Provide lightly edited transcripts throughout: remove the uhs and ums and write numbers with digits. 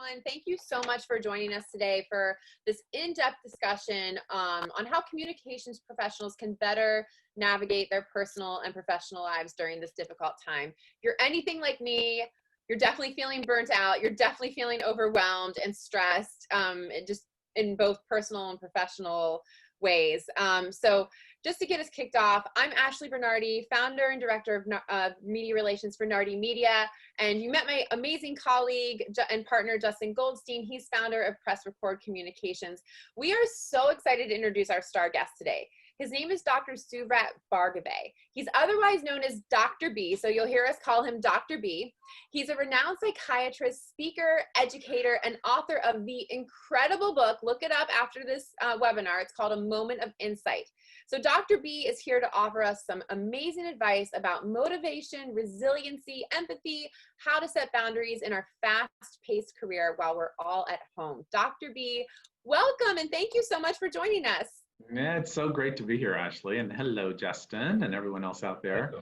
everyone. Thank you so much for joining us today for this in-depth discussion on how communications professionals can better navigate their personal and professional lives during this difficult time. If you're anything like me, you're definitely feeling burnt out. You're definitely feeling overwhelmed and stressed, just in both personal and professional ways. So just to get us kicked off, I'm Ashley Bernardi, founder and director of media relations for Nardi Media. And you met my amazing colleague and partner, Justin Goldstein. He's founder of Press Record Communications. We are so excited to introduce our star guest today. His name is Dr. Suvrat Bhargave. He's otherwise known as Dr. B, so you'll hear us call him Dr. B. He's a renowned psychiatrist, speaker, educator, and author of the incredible book. Look it up after this webinar. It's called A Moment of Insight. So Dr. B is here to offer us some amazing advice about motivation, resiliency, empathy, how to set boundaries in our fast-paced career while we're all at home. Dr. B, welcome, and thank you so much for joining us. Yeah, it's so great to be here, Ashley, and hello, Justin, and everyone else out there.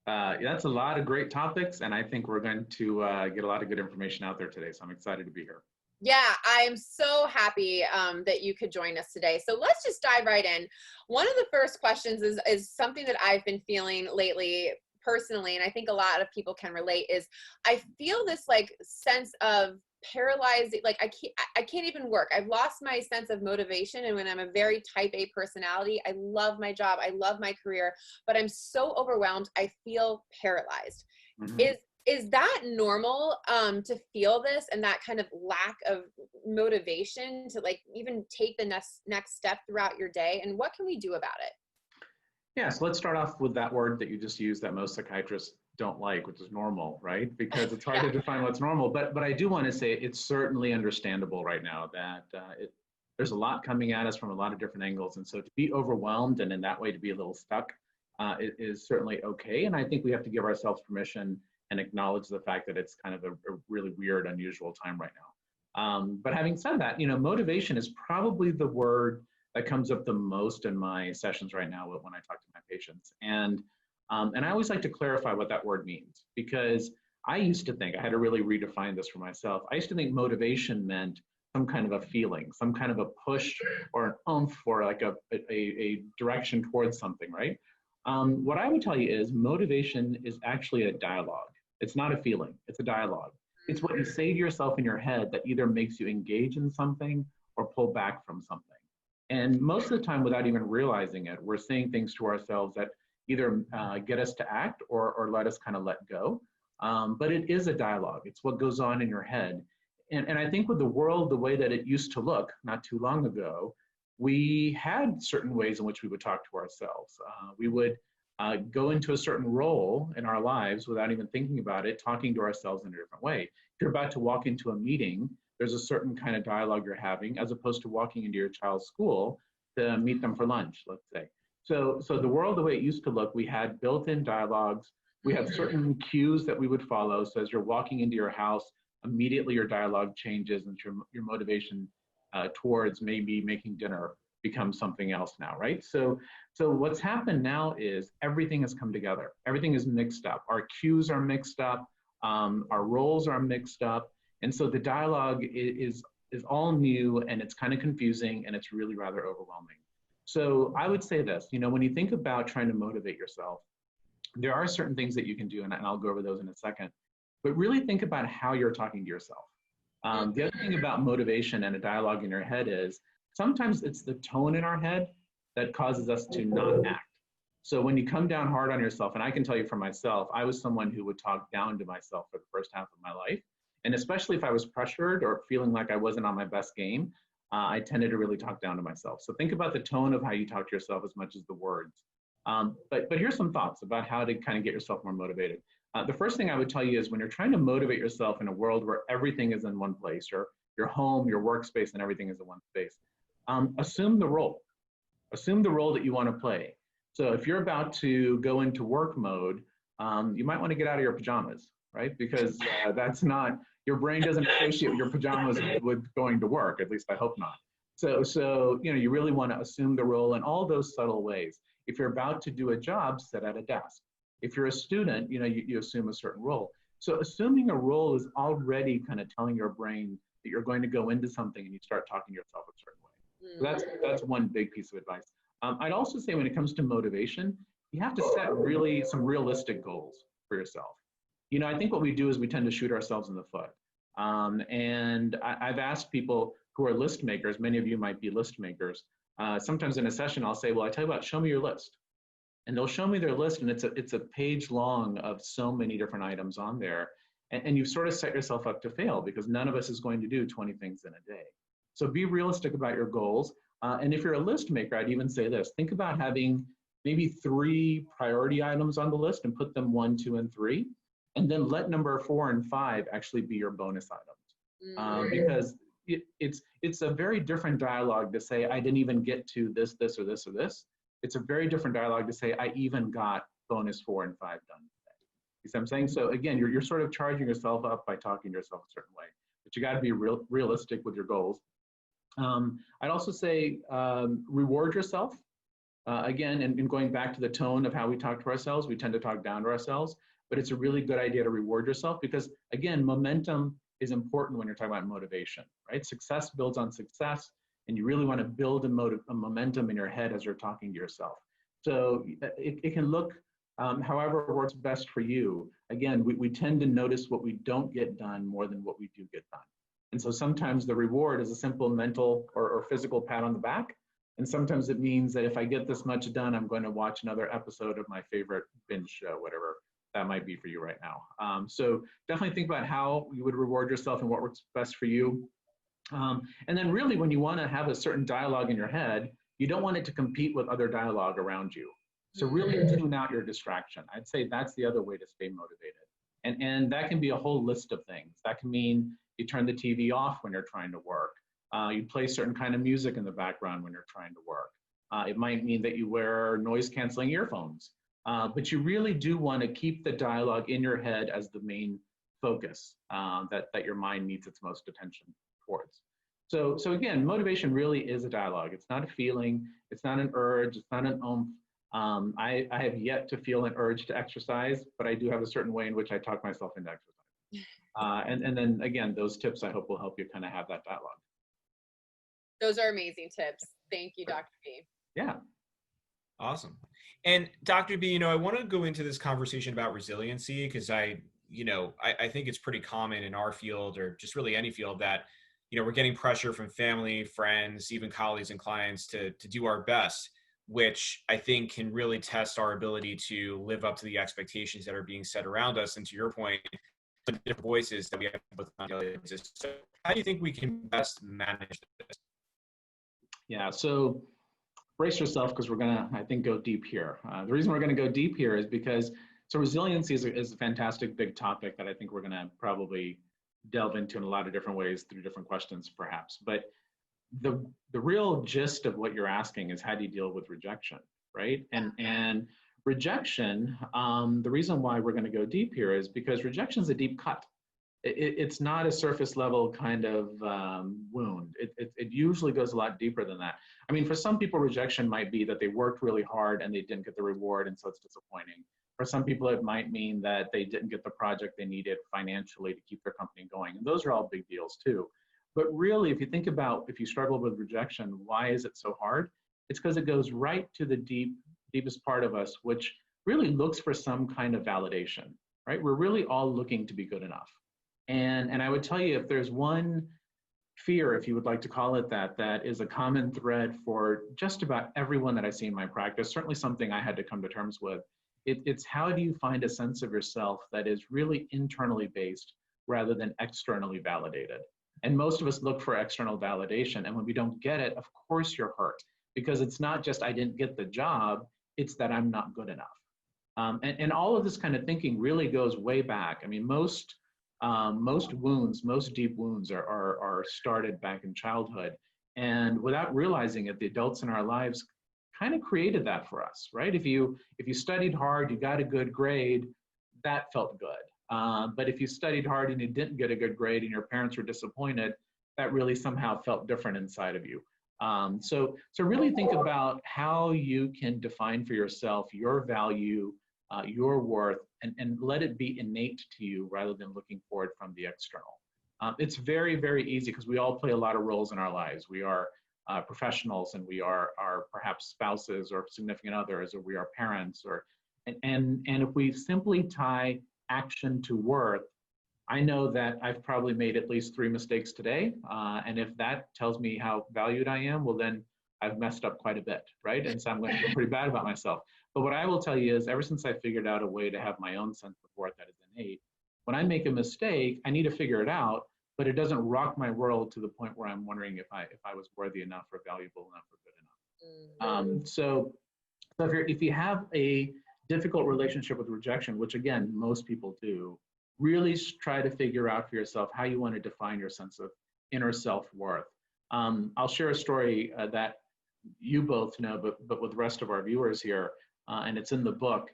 That's a lot of great topics, and I think we're going to get a lot of good information out there today, so I'm excited to be here. Yeah, I'm so happy that you could join us today. So let's just dive right in. One of the first questions is something that I've been feeling lately personally, and I think a lot of people can relate, is I feel this like sense of paralyzed, like I can't even work. I've lost my sense of motivation. And when I'm a very type A personality, I love my job, I love my career, but I'm so overwhelmed, I feel paralyzed. Mm-hmm. Is that normal to feel this and that kind of lack of motivation to like even take the next step throughout your day? And what can we do about it? Yeah, so let's start off with that word that you just used that most psychiatrists don't like, which is normal, right? Because it's hard to define what's normal. But I do want to say it's certainly understandable right now that there's a lot coming at us from a lot of different angles. And so to be overwhelmed and in that way to be a little stuck is certainly okay. And I think we have to give ourselves permission and acknowledge the fact that it's kind of a really weird, unusual time right now. But having said that, you know, motivation is probably the word that comes up the most in my sessions right now when I talk to my patients. And I always like to clarify what that word means, because I used to think, I had to really redefine this for myself. I used to think motivation meant some kind of a feeling, some kind of a push or an oomph or like a direction towards something, right? What I would tell you is motivation is actually a dialogue. It's not a feeling, it's a dialogue. It's what you say to yourself in your head that either makes you engage in something or pull back from something. And most of the time, without even realizing it, we're saying things to ourselves that either get us to act or let us kind of let go. But it is a dialogue. It's what goes on in your head. And I think with the world, the way that it used to look not too long ago, we had certain ways in which we would talk to ourselves. We would go into a certain role in our lives without even thinking about it, talking to ourselves in a different way. If you're about to walk into a meeting, there's a certain kind of dialogue you're having, as opposed to walking into your child's school to meet them for lunch, let's say. So the world, the way it used to look, we had built-in dialogues. We had certain cues that we would follow. So as you're walking into your house, immediately your dialogue changes and your motivation towards maybe making dinner becomes something else now, right? So what's happened now is everything has come together. Everything is mixed up. Our cues are mixed up. Our roles are mixed up. And so the dialogue is all new, and it's kind of confusing, and it's really rather overwhelming. So I would say this, you know, when you think about trying to motivate yourself, there are certain things that you can do, and I'll go over those in a second, but really think about how you're talking to yourself. The other thing about motivation and a dialogue in your head is sometimes it's the tone in our head that causes us to not act. So when you come down hard on yourself, and I can tell you for myself, I was someone who would talk down to myself for the first half of my life. And especially if I was pressured or feeling like I wasn't on my best game, I tended to really talk down to myself. So think about the tone of how you talk to yourself as much as the words. But here's some thoughts about how to kind of get yourself more motivated. The first thing I would tell you is when you're trying to motivate yourself in a world where everything is in one place, your home, your workspace, and everything is in one space, assume the role. Assume the role that you want to play. So if you're about to go into work mode, you might want to get out of your pajamas, right? Because that's not, your brain doesn't associate your pajamas with going to work, at least I hope not. So you know, you really want to assume the role in all those subtle ways. If you're about to do a job, sit at a desk. If you're a student, you know, you assume a certain role. So assuming a role is already kind of telling your brain that you're going to go into something and you start talking to yourself a certain way. So that's one big piece of advice. I'd also say when it comes to motivation, you have to set really some realistic goals for yourself. You know, I think what we do is we tend to shoot ourselves in the foot. And I've asked people who are list makers, many of you might be list makers, sometimes in a session I'll say, well, I tell you what, show me your list. And they'll show me their list, and it's a page long of so many different items on there. And you've sort of set yourself up to fail because none of us is going to do 20 things in a day. So be realistic about your goals. And if you're a list maker, I'd even say this, think about having maybe 3 priority items on the list and put them 1, 2, and 3. And then let number 4 and 5 actually be your bonus items. Because it's a very different dialogue to say, I didn't even get to this, this, or this, or this. It's a very different dialogue to say, I even got bonus 4 and 5 done today. You see what I'm saying? So again, you're sort of charging yourself up by talking to yourself a certain way, but you got to be realistic with your goals. I'd also say reward yourself. Again, and going back to the tone of how we talk to ourselves, we tend to talk down to ourselves, but it's a really good idea to reward yourself because, again, momentum is important when you're talking about motivation, right? Success builds on success, and you really want to build a momentum in your head as you're talking to yourself. So it can look however works best for you. Again, we tend to notice what we don't get done more than what we do get done. And so sometimes the reward is a simple mental or physical pat on the back. And sometimes it means that if I get this much done, I'm going to watch another episode of my favorite binge show, whatever that might be for you right now. So definitely think about how you would reward yourself and what works best for you. And then really when you want to have a certain dialogue in your head, you don't want it to compete with other dialogue around you. So really tune out your distraction. I'd say that's the other way to stay motivated. And that can be a whole list of things. That can mean you turn the TV off when you're trying to work. You play certain kind of music in the background when you're trying to work. It might mean that you wear noise canceling earphones. But you really do want to keep the dialogue in your head as the main focus that your mind needs its most attention towards. So again, motivation really is a dialogue. It's not a feeling. It's not an urge. It's not an oomph. I have yet to feel an urge to exercise, but I do have a certain way in which I talk myself into exercise. And then again, those tips I hope will help you kind of have that dialogue. Those are amazing tips. Thank you, Dr. B. Yeah. Awesome. And Dr. B, I want to go into this conversation about resiliency because I think it's pretty common in our field or just really any field that, we're getting pressure from family, friends, even colleagues and clients to do our best, which I think can really test our ability to live up to the expectations that are being set around us. And to your point, the different voices that we have with on a daily basis. So how do you think we can best manage this? Yeah, so brace yourself because we're going to, I think, go deep here. The reason we're going to go deep here is because, so resiliency is a fantastic big topic that I think we're going to probably delve into in a lot of different ways through different questions perhaps. But the real gist of what you're asking is how do you deal with rejection, right? And rejection, the reason why we're going to go deep here is because rejection is a deep cut. It's not a surface level kind of wound. It usually goes a lot deeper than that. I mean, for some people, rejection might be that they worked really hard and they didn't get the reward, and so it's disappointing. For some people, it might mean that they didn't get the project they needed financially to keep their company going. And those are all big deals too. But really, if you think about, if you struggle with rejection, why is it so hard? It's because it goes right to the deepest part of us, which really looks for some kind of validation, right? We're really all looking to be good enough. And I would tell you, if there's one fear, if you would like to call it that, that is a common thread for just about everyone that I see in my practice, certainly something I had to come to terms with, it's how do you find a sense of yourself that is really internally based rather than externally validated? And most of us look for external validation. And when we don't get it, of course you're hurt because it's not just I didn't get the job, it's that I'm not good enough. And all of this kind of thinking really goes way back. I mean, most wounds, most deep wounds are started back in childhood. And without realizing it, the adults in our lives kind of created that for us, right? If you studied hard, you got a good grade, that felt good. But if you studied hard and you didn't get a good grade and your parents were disappointed, that really somehow felt different inside of you. So really think about how you can define for yourself your value, your worth, and let it be innate to you rather than looking for it from the external. It's very, very easy because we all play a lot of roles in our lives. We are professionals, and we are perhaps spouses or significant others, or we are parents, and if we simply tie action to worth, I know that I've probably made at least 3 mistakes today. And if that tells me how valued I am, well, then I've messed up quite a bit, right? And so I'm going to feel pretty bad about myself. But what I will tell you is, ever since I figured out a way to have my own sense of worth that is innate, when I make a mistake, I need to figure it out, but it doesn't rock my world to the point where I'm wondering if I was worthy enough or valuable enough or good enough. So if you have a difficult relationship with rejection, which again, most people do, really try to figure out for yourself how you want to define your sense of inner self-worth. I'll share a story that you both know, but with the rest of our viewers here, and it's in the book.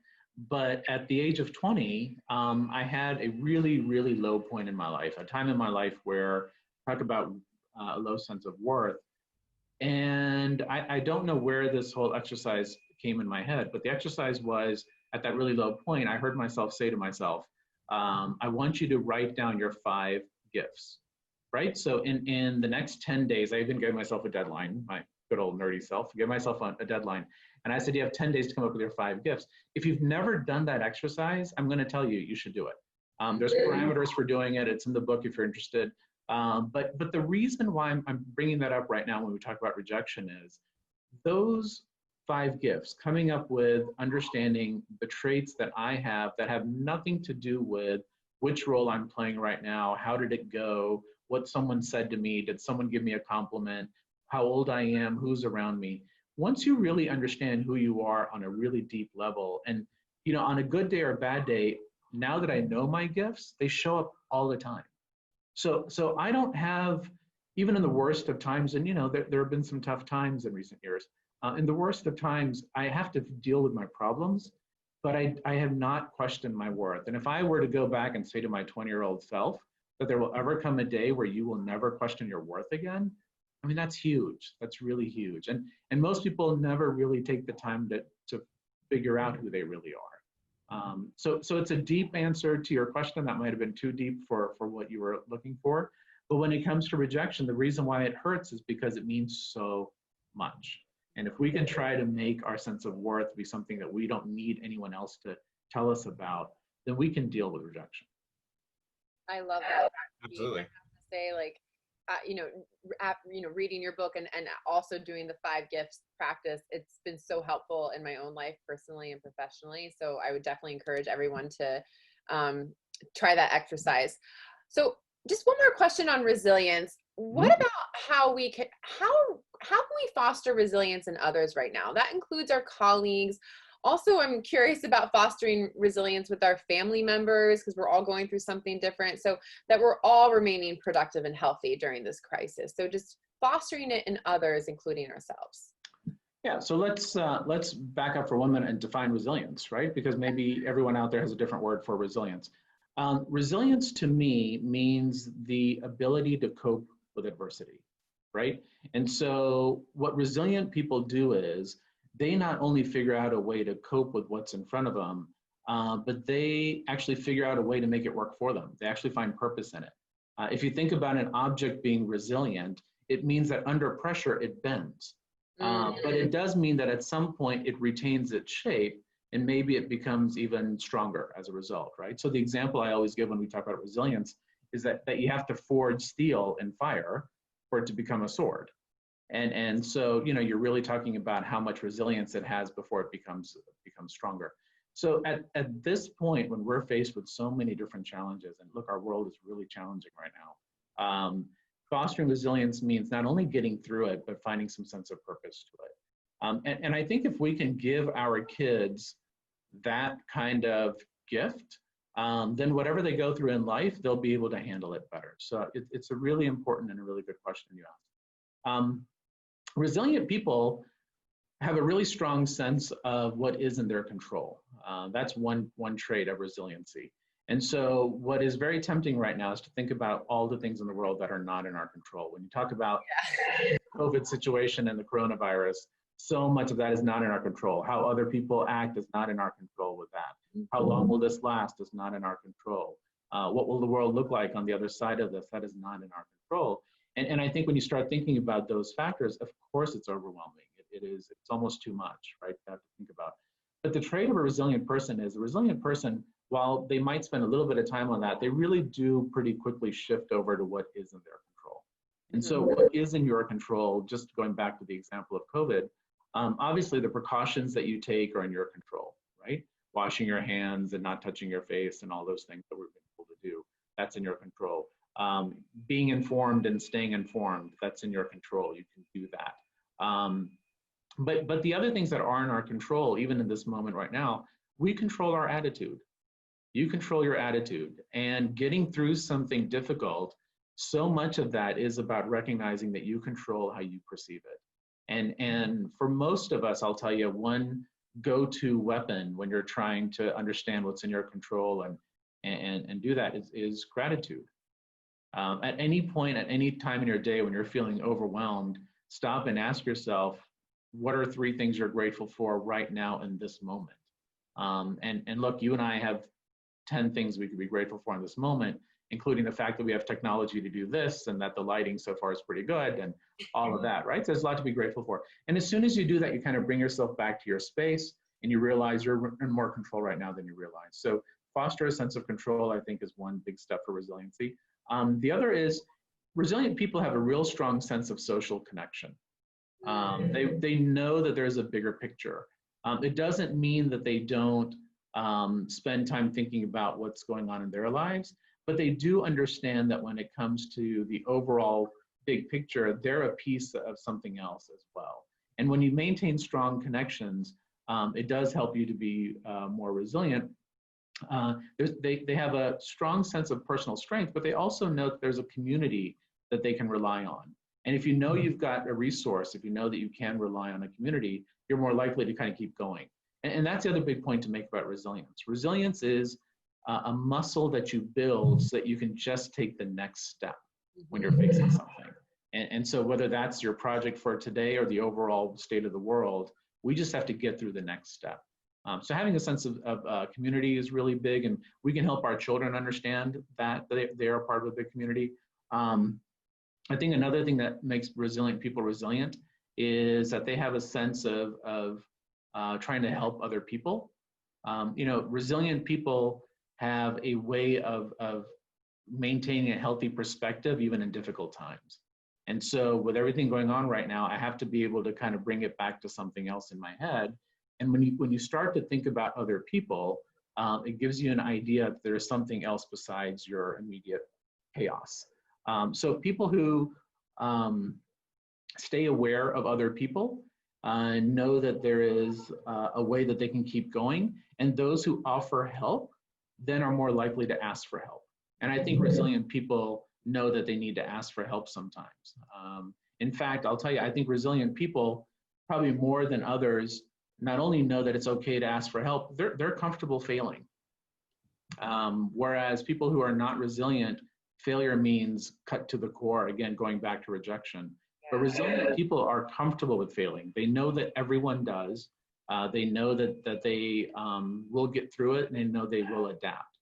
But at the age of 20, I had a really, really low point in my life, a time in my life where I talk about a low sense of worth. And I don't know where this whole exercise came in my head, but the exercise was, at that really low point, I heard myself say to myself, I want you to write down your 5 gifts, right? So in the next 10 days, I even gave myself a deadline, my good old nerdy self, gave myself a deadline. And I said, you have 10 days to come up with your 5 gifts. If you've never done that exercise, I'm going to tell you, you should do it. There's parameters for doing it. It's in the book if you're interested. But the reason why I'm bringing that up right now when we talk about rejection is those 5 gifts, coming up with understanding the traits that I have that have nothing to do with which role I'm playing right now, how did it go, what someone said to me, did someone give me a compliment, how old I am, who's around me. Once you really understand who you are on a really deep level, and on a good day or a bad day, now that I know my gifts, they show up all the time. So I don't have, even in the worst of times, and there have been some tough times in recent years, in the worst of times, I have to deal with my problems, but I have not questioned my worth. And if I were to go back and say to my 20-year-old self that there will ever come a day where you will never question your worth again, I mean, that's huge. That's really huge. And most people never really take the time to figure out who they really are. So it's a deep answer to your question. That might have been too deep for what you were looking for. But when it comes to rejection, the reason why it hurts is because it means so much. And if we can try to make our sense of worth be something that we don't need anyone else to tell us about, then we can deal with rejection. I love that. Absolutely. I have to say, like, reading your book and also doing the 5 gifts practice, it's been so helpful in my own life, personally and professionally. So I would definitely encourage everyone to try that exercise. So just one more question on resilience. What about how can we foster resilience in others right now? That includes our colleagues. Also, I'm curious about fostering resilience with our family members, because we're all going through something different, so that we're all remaining productive and healthy during this crisis. So just fostering it in others, including ourselves. Yeah, so let's back up for 1 minute and define resilience, right? Because maybe everyone out there has a different word for resilience. Resilience to me means the ability to cope with adversity, right? And so what resilient people do is they not only figure out a way to cope with what's in front of them, but they actually figure out a way to make it work for them. They actually find purpose in it. If you think about an object being resilient, it means that under pressure, it bends. But it does mean that at some point it retains its shape, and maybe it becomes even stronger as a result, right? So the example I always give when we talk about resilience is that you have to forge steel in fire for it to become a sword. And so, you're really talking about how much resilience it has before it becomes stronger. So at this point, when we're faced with so many different challenges, and look, our world is really challenging right now, fostering resilience means not only getting through it, but finding some sense of purpose to it. And I think if we can give our kids that kind of gift, then whatever they go through in life, they'll be able to handle it better. So it's a really important and a really good question you asked. Resilient people have a really strong sense of what is in their control. That's one trait of resiliency. And so what is very tempting right now is to think about all the things in the world that are not in our control. When you talk about the COVID situation and the coronavirus, so much of that is not in our control. How other people act is not in our control with that. How long will this last is not in our control. What will the world look like on the other side of this? That is not in our control. And I think when you start thinking about those factors, of course it's overwhelming. It's almost too much, right, to have to think about. But the trait of a resilient person is, a resilient person, while they might spend a little bit of time on that, they really do pretty quickly shift over to what is in their control. And so what is in your control, just going back to the example of COVID, obviously the precautions that you take are in your control, right? Washing your hands and not touching your face and all those things that we've been able to do, that's in your control. Being informed and staying informed, that's in your control, you can do that. But the other things that are in our control, even in this moment right now, we control our attitude. You control your attitude, and getting through something difficult, so much of that is about recognizing that you control how you perceive it. And for most of us, I'll tell you, one go-to weapon when you're trying to understand what's in your control and do that is gratitude. At any point, at any time in your day when you're feeling overwhelmed, stop and ask yourself, what are 3 things you're grateful for right now in this moment? And look, you and I have 10 things we could be grateful for in this moment, including the fact that we have technology to do this and that the lighting so far is pretty good and all of that, right? So there's a lot to be grateful for. And as soon as you do that, you kind of bring yourself back to your space and you realize you're in more control right now than you realize. So foster a sense of control, I think, is one big step for resiliency. The other is resilient people have a real strong sense of social connection. They know that there's a bigger picture. It doesn't mean that they don't spend time thinking about what's going on in their lives, but they do understand that when it comes to the overall big picture, they're a piece of something else as well. And when you maintain strong connections, it does help you to be more resilient. They have a strong sense of personal strength, but they also know that there's a community that they can rely on. And if you know you've got a resource, if you know that you can rely on a community, you're more likely to kind of keep going. And that's the other big point to make about resilience. Resilience is a muscle that you build so that you can just take the next step when you're facing something. And so whether that's your project for today or the overall state of the world, we just have to get through the next step. So having a sense of community is really big, and we can help our children understand that they are part of a big community. I think another thing that makes resilient people resilient is that they have a sense of trying to help other people. Resilient people have a way of maintaining a healthy perspective even in difficult times. And so with everything going on right now, I have to be able to kind of bring it back to something else in my head. And when you start to think about other people, it gives you an idea that there's something else besides your immediate chaos. So people who stay aware of other people know that there is a way that they can keep going, and those who offer help then are more likely to ask for help. And I think resilient people know that they need to ask for help sometimes. In fact, I'll tell you, I think resilient people, probably more than others, not only know that it's okay to ask for help, they're comfortable failing. Whereas people who are not resilient, failure means cut to the core, again, going back to rejection. But resilient people are comfortable with failing. They know that everyone does. They know that they will get through it, and they know they will adapt,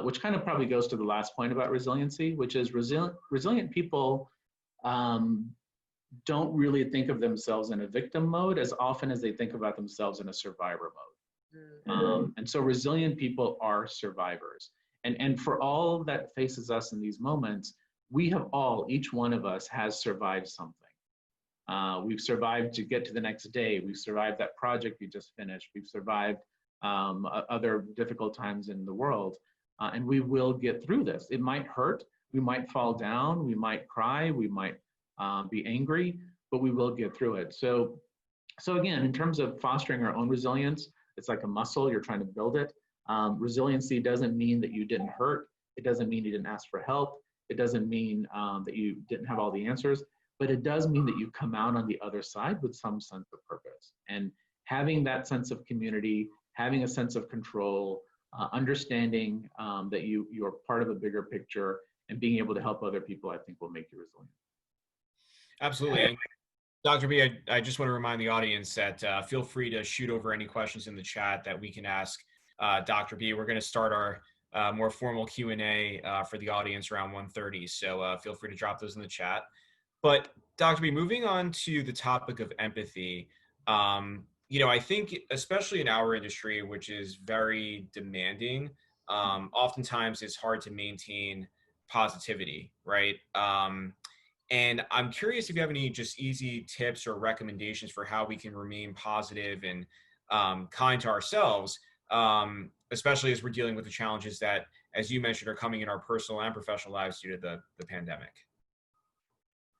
which kind of probably goes to the last point about resiliency, which is resilient people don't really think of themselves in a victim mode as often as they think about themselves in a survivor mode. And so resilient people are survivors. And for all that faces us in these moments, we have each one of us has survived something. We've survived to get to the next day. We've survived that project we just finished. We've survived other difficult times in the world. And we will get through this. It might hurt. We might fall down. We might cry. We might be angry, but we will get through it. So again, in terms of fostering our own resilience, it's like a muscle. You're trying to build it. Resiliency doesn't mean that you didn't hurt. It doesn't mean you didn't ask for help. It doesn't mean that you didn't have all the answers, but it does mean that you come out on the other side with some sense of purpose. And having that sense of community, having a sense of control, understanding that you are part of a bigger picture, and being able to help other people, I think will make you resilient. Absolutely. And Dr. B, I just want to remind the audience that feel free to shoot over any questions in the chat that we can ask Dr. B. We're going to start more formal Q&A for the audience around 1:30. So feel free to drop those in the chat. But Dr. B, moving on to the topic of empathy, I think especially in our industry, which is very demanding, oftentimes it's hard to maintain positivity, right? And I'm curious if you have any just easy tips or recommendations for how we can remain positive and kind to ourselves, especially as we're dealing with the challenges that, as you mentioned, are coming in our personal and professional lives due to the pandemic.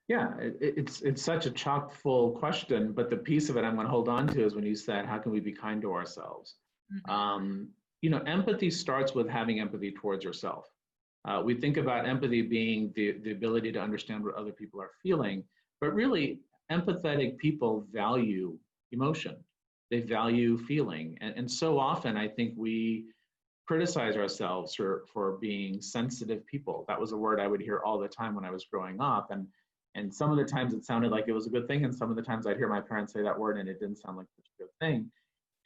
Yeah, it's such a chock full question, but the piece of it I'm going to hold on to is when you said, how can we be kind to ourselves? Empathy starts with having empathy towards yourself. We think about empathy being the ability to understand what other people are feeling, but really empathetic people value emotion. They value feeling. And so often I think we criticize ourselves for being sensitive people. That was a word I would hear all the time when I was growing up. And some of the times it sounded like it was a good thing. And some of the times I'd hear my parents say that word and it didn't sound like such a good thing.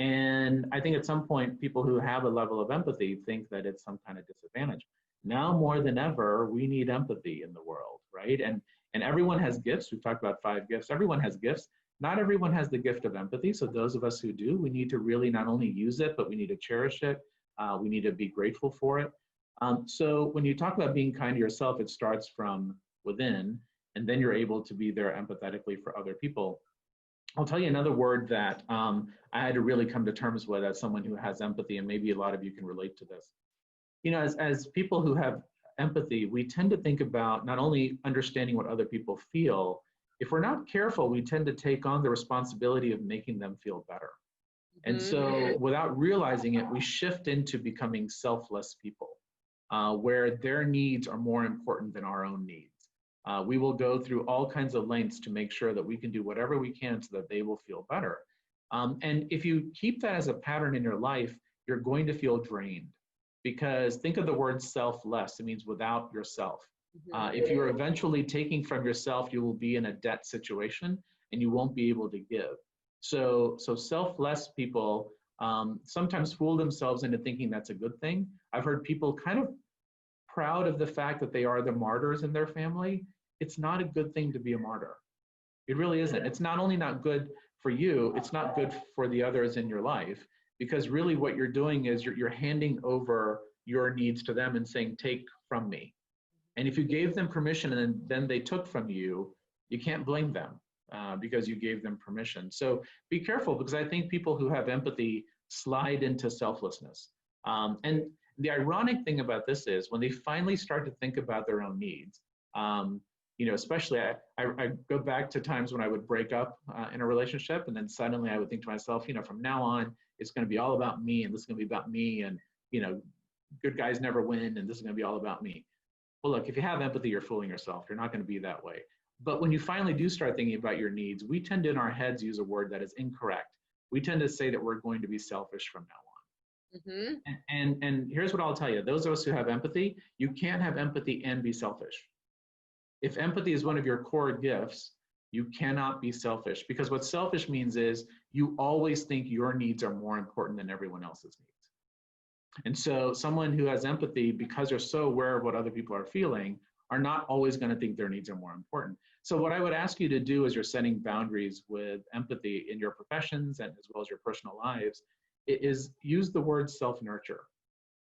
And I think at some point, people who have a level of empathy think that it's some kind of disadvantage. Now more than ever, we need empathy in the world, right? And everyone has gifts. We've talked about 5 gifts. Everyone has gifts. Not everyone has the gift of empathy. So those of us who do, we need to really not only use it, but we need to cherish it. We need to be grateful for it. So when you talk about being kind to yourself, it starts from within, and then you're able to be there empathetically for other people. I'll tell you another word that I had to really come to terms with as someone who has empathy, and maybe a lot of you can relate to this. As people who have empathy, we tend to think about not only understanding what other people feel, if we're not careful, we tend to take on the responsibility of making them feel better. And so without realizing it, we shift into becoming selfless people, where their needs are more important than our own needs. We will go through all kinds of lengths to make sure that we can do whatever we can so that they will feel better. And if you keep that as a pattern in your life, you're going to feel drained. Because think of the word selfless, it means without yourself. If you're eventually taking from yourself, you will be in a debt situation and you won't be able to give. So selfless people sometimes fool themselves into thinking that's a good thing. I've heard people kind of proud of the fact that they are the martyrs in their family. It's not a good thing to be a martyr. It really isn't. It's not only not good for you, it's not good for the others in your life, because really what you're doing is you're handing over your needs to them and saying, take from me. And if you gave them permission and then they took from you, you can't blame them because you gave them permission. So be careful, because I think people who have empathy slide into selflessness. And the ironic thing about this is when they finally start to think about their own needs, especially I go back to times when I would break up in a relationship, and then suddenly I would think to myself, from now on, it's going to be all about me, and this is going to be about me, and good guys never win, and this is going to be all about me. Well, look, if you have empathy, you're fooling yourself. You're not going to be that way. But when you finally do start thinking about your needs, we tend to in our heads use a word that is incorrect. We tend to say that we're going to be selfish from now on. And here's what I'll tell you. Those of us who have empathy, you can't have empathy and be selfish. If empathy is one of your core gifts, you cannot be selfish, because what selfish means is you always think your needs are more important than everyone else's needs. And so someone who has empathy, because they're so aware of what other people are feeling, are not always going to think their needs are more important. So what I would ask you to do as you're setting boundaries with empathy in your professions and as well as your personal lives is use the word self-nurture.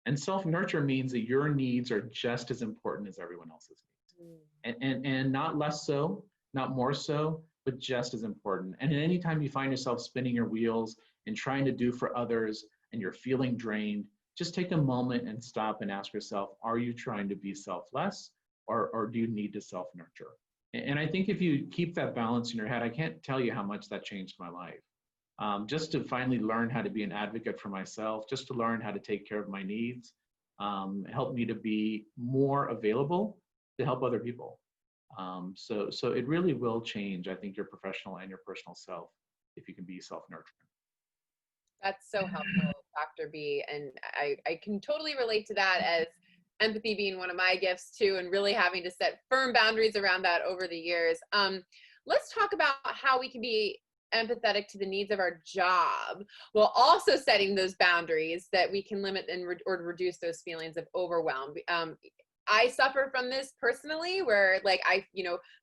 And self-nurture means that your needs are just as important as everyone else's needs. And not less so, not more so, but just as important. And anytime you find yourself spinning your wheels and trying to do for others and you're feeling drained, just take a moment and stop and ask yourself, are you trying to be selfless or do you need to self-nurture? And I think if you keep that balance in your head, I can't tell you how much that changed my life. Just to finally learn how to be an advocate for myself, just to learn how to take care of my needs, helped me to be more available to help other people. So it really will change, I think, your professional and your personal self if you can be self-nurturing. That's so helpful, Dr. B. And I can totally relate to that, as empathy being one of my gifts too, and really having to set firm boundaries around that over the years. Let's talk about how we can be empathetic to the needs of our job while also setting those boundaries that we can limit and or reduce those feelings of overwhelm. I suffer from this personally, where like I,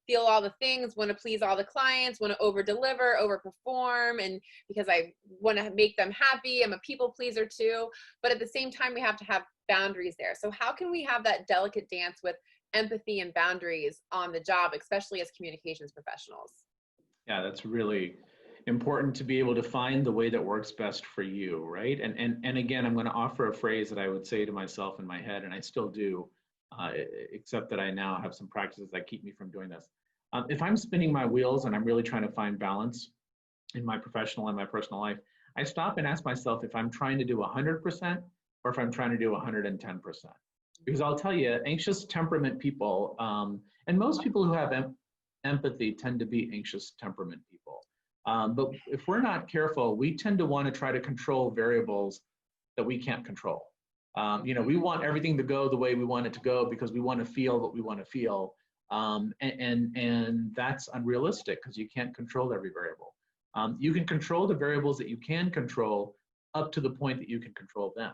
feel all the things, want to please all the clients, want to over deliver, over perform, and because I want to make them happy, I'm a people pleaser too. But at the same time, we have to have boundaries there. So how can we have that delicate dance with empathy and boundaries on the job, especially as communications professionals? Yeah, that's really important to be able to find the way that works best for you, right? And again, I'm going to offer a phrase that I would say to myself in my head, and I still do, except that I now have some practices that keep me from doing this. If I'm spinning my wheels and I'm really trying to find balance in my professional and my personal life, I stop and ask myself if I'm trying to do 100% or if I'm trying to do 110%. Because I'll tell you, anxious temperament people, and most people who have empathy tend to be anxious temperament people. But if we're not careful, we tend to want to try to control variables that we can't control. We want everything to go the way we want it to go because we want to feel what we want to feel. And that's unrealistic because you can't control every variable. You can control the variables that you can control up to the point that you can control them.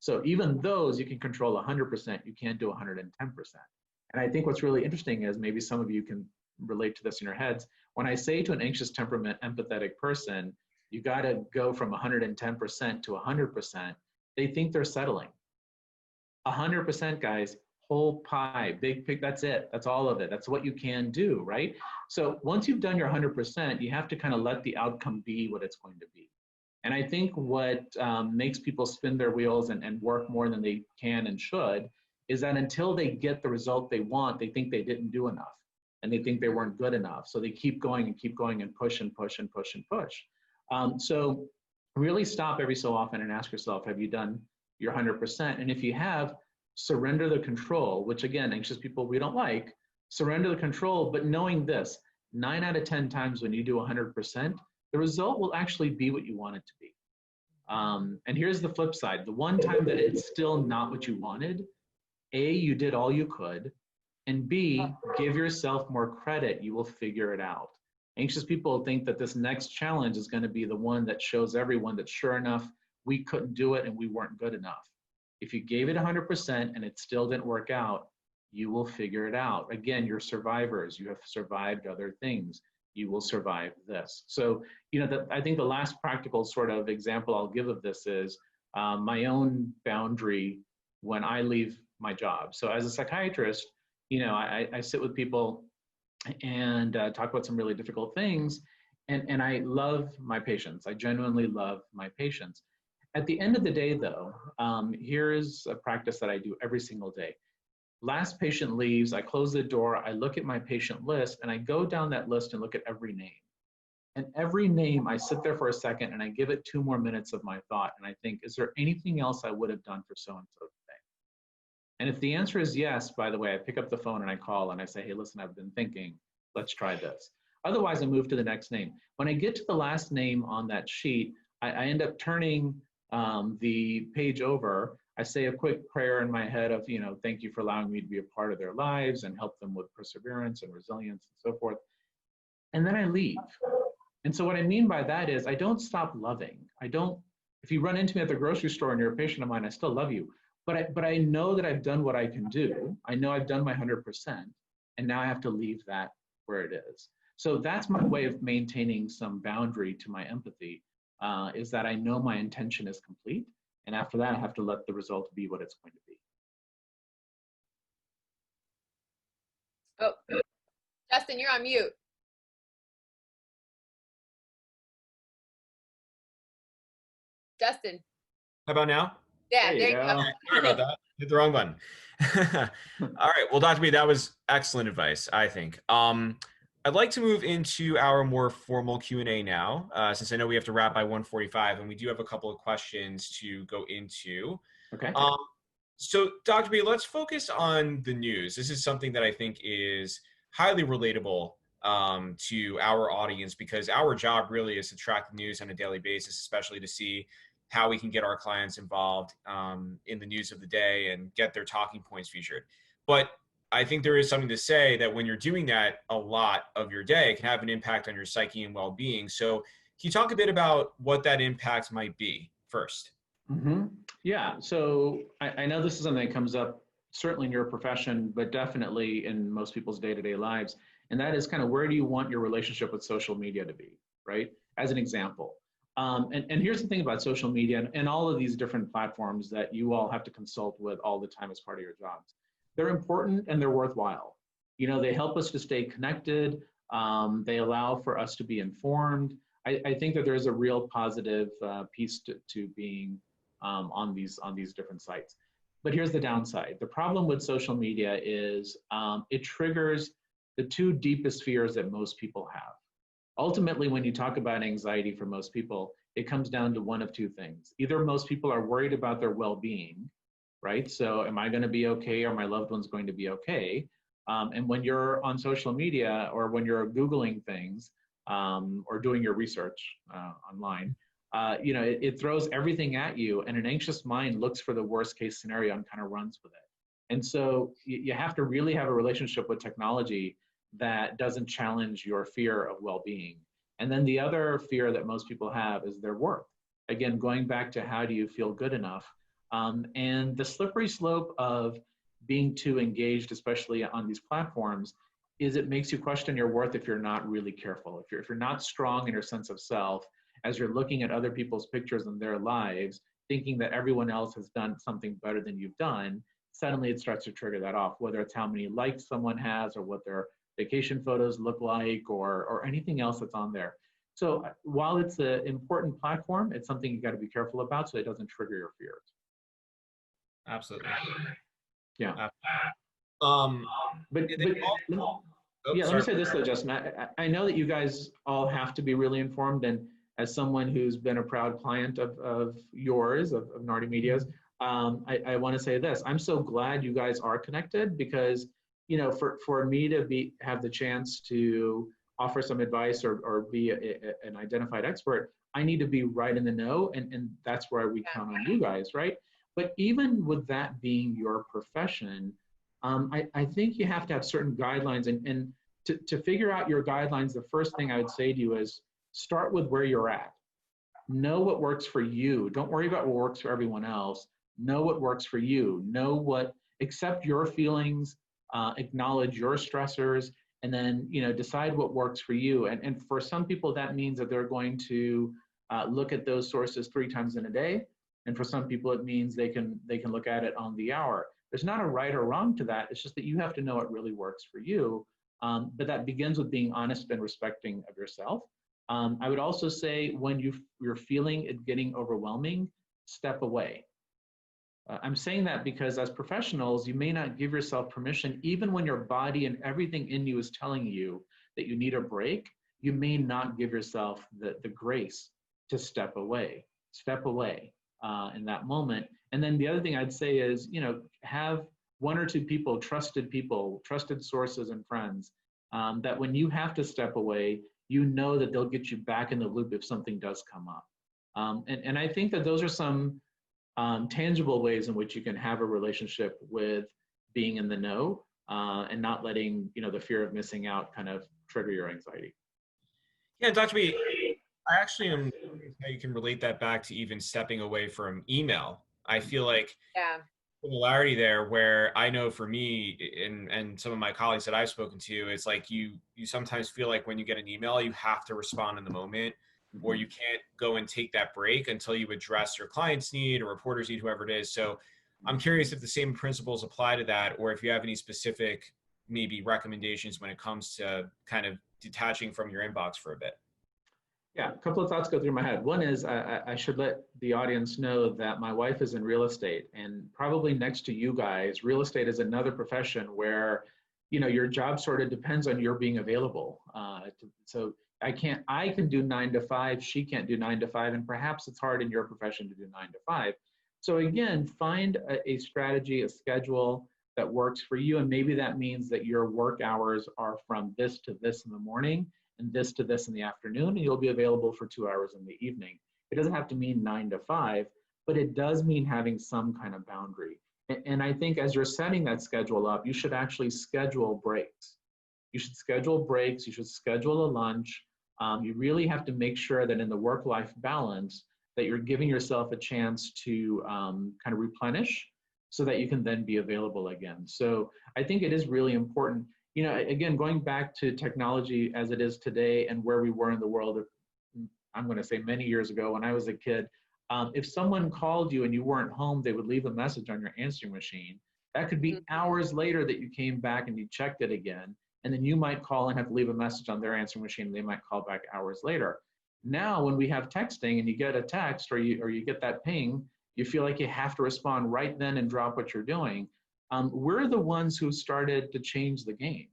So even those you can control 100%, you can't do 110%. And I think what's really interesting is maybe some of you can relate to this in your heads. When I say to an anxious temperament, empathetic person, you got to go from 110% to 100%, they think they're settling. 100%, guys, whole pie, big pig, that's it. That's all of it. That's what you can do, right? So once you've done your 100%, you have to kind of let the outcome be what it's going to be. And I think what makes people spin their wheels and work more than they can and should is that until they get the result they want, they think they didn't do enough and they think they weren't good enough. So they keep going and push and push and push and push. So really stop every so often and ask yourself, have you done your 100%? And if you have, surrender the control, which again, anxious people, we don't like. Surrender the control, but knowing this, 9 out of 10 times when you do 100%, the result will actually be what you want it to be. And here's the flip side. The one time that it's still not what you wanted, A, you did all you could, and B, give yourself more credit. You will figure it out. Anxious people think that this next challenge is going to be the one that shows everyone that sure enough, we couldn't do it and we weren't good enough. If you gave it 100% and it still didn't work out, you will figure it out. Again, you're survivors. You have survived other things. You will survive this. So, I think the last practical sort of example I'll give of this is my own boundary when I leave my job. So as a psychiatrist, I sit with people and talk about some really difficult things. And I love my patients. I genuinely love my patients. At the end of the day, though, here is a practice that I do every single day. Last patient leaves, I close the door, I look at my patient list, and I go down that list and look at every name. And every name, I sit there for a second and I give it 2 more minutes of my thought. And I think, is there anything else I would have done for so-and-so today? And if the answer is yes, by the way, I pick up the phone and I call and I say, hey, listen, I've been thinking, let's try this. Otherwise, I move to the next name. When I get to the last name on that sheet, I end up turning the page over. I say a quick prayer in my head of, thank you for allowing me to be a part of their lives and help them with perseverance and resilience and so forth. And then I leave. And so what I mean by that is I don't stop loving. If you run into me at the grocery store and you're a patient of mine, I still love you. But I know that I've done what I can do. I know I've done my 100%. And now I have to leave that where it is. So that's my way of maintaining some boundary to my empathy, is that I know my intention is complete. And after that, I have to let the result be what it's going to be. Oh, Justin, you're on mute. Justin. How about now? Yeah, there you go. Sorry about that. Hit the wrong button. All right. Well, Dr. B, that was excellent advice, I think. I'd like to move into our more formal Q&A now, since I know we have to wrap by 1:45, and we do have a couple of questions to go into. Okay. So, Dr. B, let's focus on the news. This is something that I think is highly relatable to our audience, because our job really is to track the news on a daily basis, especially to see how we can get our clients involved in the news of the day and get their talking points featured. But I think there is something to say that when you're doing that a lot of your day, it can have an impact on your psyche and well-being. So can you talk a bit about what that impact might be first? hmm Yeah. So I know this is something that comes up certainly in your profession, but definitely in most people's day-to-day lives. And that is kind of, where do you want your relationship with social media to be, right? As an example. And here's the thing about social media and all of these different platforms that you all have to consult with all the time as part of your jobs. They're important and they're worthwhile. They help us to stay connected. They allow for us to be informed. I think that there's a real positive piece to being on these different sites. But here's the downside. The problem with social media is it triggers the two deepest fears that most people have. Ultimately, when you talk about anxiety for most people, it comes down to one of two things. Either most people are worried about their well-being, right? So am I going to be okay? Are my loved ones going to be okay? And when you're on social media or when you're Googling things or doing your research online, it throws everything at you, and an anxious mind looks for the worst case scenario and kind of runs with it. And so you have to really have a relationship with technology that doesn't challenge your fear of well-being. And then the other fear that most people have is their worth. Again, going back to how do you feel good enough? And the slippery slope of being too engaged, especially on these platforms, is it makes you question your worth if you're not really careful. If you're not strong in your sense of self, as you're looking at other people's pictures in their lives, thinking that everyone else has done something better than you've done, suddenly it starts to trigger that off, whether it's how many likes someone has or what their vacation photos look like or anything else that's on there. So while it's an important platform, it's something you got to be careful about so it doesn't trigger your fears. Absolutely. Yeah. Um, But yeah, let me say this though, Justin. I know that you guys all have to be really informed, and as someone who's been a proud client of yours, of Nardi Media's, I want to say this. I'm so glad you guys are connected because, for me to have the chance to offer some advice or be an identified expert, I need to be right in the know, and that's where we count on you guys, right? But even with that being your profession, I think you have to have certain guidelines, and to figure out your guidelines, the first thing I would say to you is start with where you're at. Know what works for you. Don't worry about what works for everyone else. Know what works for you. Accept your feelings, acknowledge your stressors, and then, decide what works for you. And for some people, that means that they're going to look at those sources 3 times in a day. And for some people, it means they can look at it on the hour. There's not a right or wrong to that. It's just that you have to know what really works for you. But that begins with being honest and respecting of yourself. I would also say when you're feeling it getting overwhelming, step away. I'm saying that because as professionals, you may not give yourself permission, even when your body and everything in you is telling you that you need a break, you may not give yourself the grace to step away in that moment. And then the other thing I'd say is, have 1 or 2 people, trusted sources and friends, that when you have to step away, that they'll get you back in the loop if something does come up. And I think that those are some tangible ways in which you can have a relationship with being in the know and not letting, the fear of missing out kind of trigger your anxiety. Yeah, Dr. B, I actually am curious how you can relate that back to even stepping away from email. I feel like similarity there where I know for me and some of my colleagues that I've spoken to, it's like you sometimes feel like when you get an email, you have to respond in the moment, or you can't go and take that break until you address your client's need or reporter's need, whoever it is. So I'm curious if the same principles apply to that, or if you have any specific maybe recommendations when it comes to kind of detaching from your inbox for a bit. Yeah, a couple of thoughts go through my head. One is I should let the audience know that my wife is in real estate, and probably next to you guys, real estate is another profession where, your job sort of depends on your being available. So I can do 9 to 5, she can't do 9 to 5, and perhaps it's hard in your profession to do 9 to 5. So again, find a strategy, a schedule that works for you, and maybe that means that your work hours are from this to this in the morning, and this to this in the afternoon, and you'll be available for 2 hours in the evening. It doesn't have to mean 9 to 5, but it does mean having some kind of boundary. And I think as you're setting that schedule up, you should actually schedule breaks. You should schedule breaks. You should schedule a lunch. You really have to make sure that in the work-life balance that you're giving yourself a chance to kind of replenish so that you can then be available again. So I think it is really important. You know, again, going back to technology as it is today and where we were in the world, I'm going to say many years ago when I was a kid, if someone called you and you weren't home, they would leave a message on your answering machine. That could be hours later that you came back and you checked it again. And then you might call and have to leave a message on their answering machine. And they might call back hours later. Now, when we have texting and you get a text or you get that ping, you feel like you have to respond right then and drop what you're doing. We're the ones who started to change the game.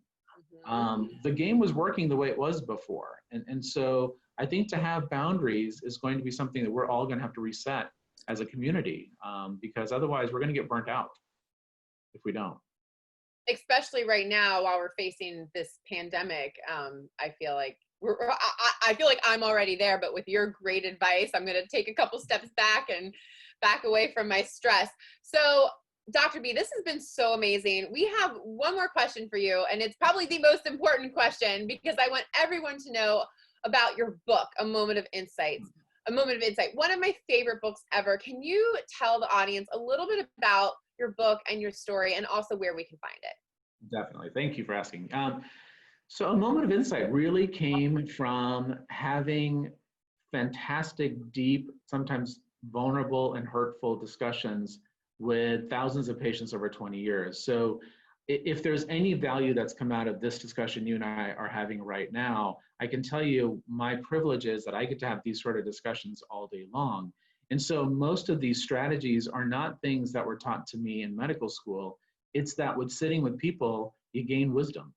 The game was working the way it was before. And so I think to have boundaries is going to be something that we're all going to have to reset as a community, because otherwise we're going to get burnt out if we don't. Especially right now while we're facing this pandemic. I feel like I feel like I'm already there, but with your great advice, I'm going to take a couple steps back and back away from my stress. So Dr. B, this has been so amazing. We have one more question for you, and it's probably the most important question because I want everyone to know about your book, A Moment of Insight. A Moment of Insight, one of my favorite books ever. Can you tell the audience a little bit about your book and your story and also where we can find it? Definitely. Thank you for asking. So A Moment of Insight really came from having fantastic, deep, sometimes vulnerable and hurtful discussions with thousands of patients over 20 years. So if there's any value that's come out of this discussion you and I are having right now, I can tell you my privilege is that I get to have these sort of discussions all day long. And so most of these strategies are not things that were taught to me in medical school. It's that with sitting with people, you gain wisdom.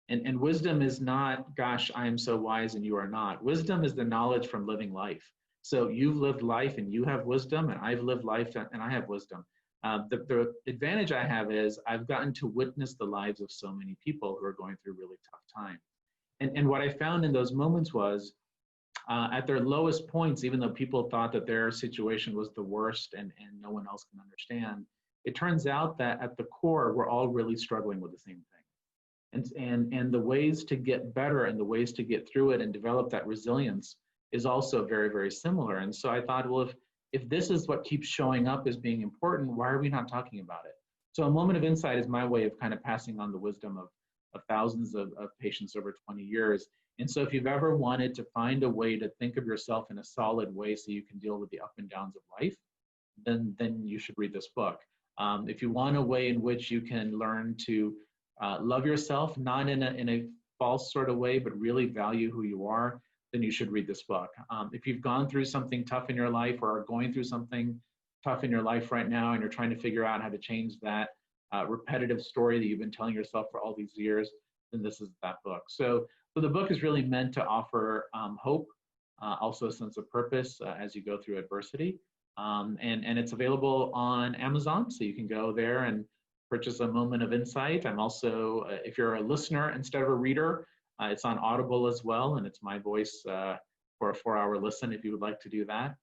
And wisdom is not, gosh, I am so wise and you are not. Wisdom is the knowledge from living life. So you've lived life and you have wisdom, and I've lived life and I have wisdom. The advantage I have is I've gotten to witness the lives of so many people who are going through really tough times. And what I found in those moments was at their lowest points, even though people thought that their situation was the worst and no one else can understand, it turns out that at the core, we're all really struggling with the same thing. And the ways to get better and the ways to get through it and develop that resilience is also very, very similar. And so I thought, well, if this is what keeps showing up as being important, why are we not talking about it? So A Moment of Insight is my way of kind of passing on the wisdom of thousands of patients over 20 years. And so if you've ever wanted to find a way to think of yourself in a solid way so you can deal with the up and downs of life, then you should read this book. If you want a way in which you can learn to love yourself, not in a false sort of way, but really value who you are, then you should read this book. If you've gone through something tough in your life or are going through something tough in your life right now and you're trying to figure out how to change that repetitive story that you've been telling yourself for all these years, then this is that book. So the book is really meant to offer hope, also a sense of purpose as you go through adversity. And it's available on Amazon, so you can go there and purchase A Moment of Insight. I'm also, if you're a listener instead of a reader, it's on Audible as well, and it's my voice for a 4-hour listen if you would like to do that.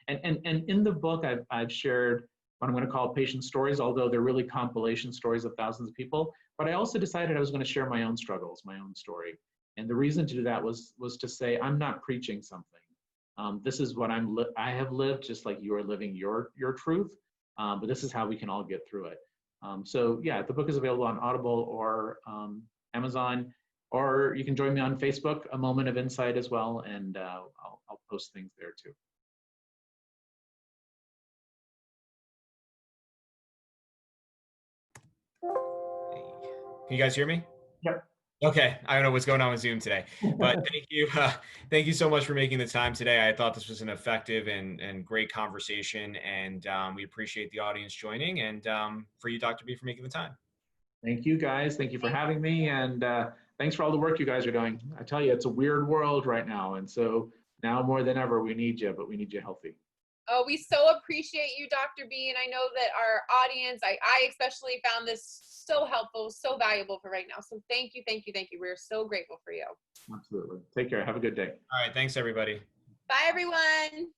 And in the book, I've shared what I'm going to call patient stories, although they're really compilation stories of thousands of people. But I also decided I was going to share my own struggles, my own story. And the reason to do that was to say, I'm not preaching something. This is what I have lived, just like you are living your truth. But this is how we can all get through it. So yeah, the book is available on Audible or Amazon, or you can join me on Facebook, A Moment of Insight as well, and I'll post things there too. Can you guys hear me? Yep. Okay, I don't know what's going on with Zoom today, but thank you so much for making the time today. I thought this was an effective and great conversation, and we appreciate the audience joining, and for you, Dr. B, for making the time. Thank you, guys. Thank you for having me, and thanks for all the work you guys are doing. I tell you, it's a weird world right now, and so now more than ever, we need you, but we need you healthy. Oh, we so appreciate you, Dr. B. And I know that our audience, I especially found this so helpful, so valuable for right now. So thank you, thank you, thank you. We're so grateful for you. Absolutely. Take care. Have a good day. All right. Thanks, everybody. Bye, everyone.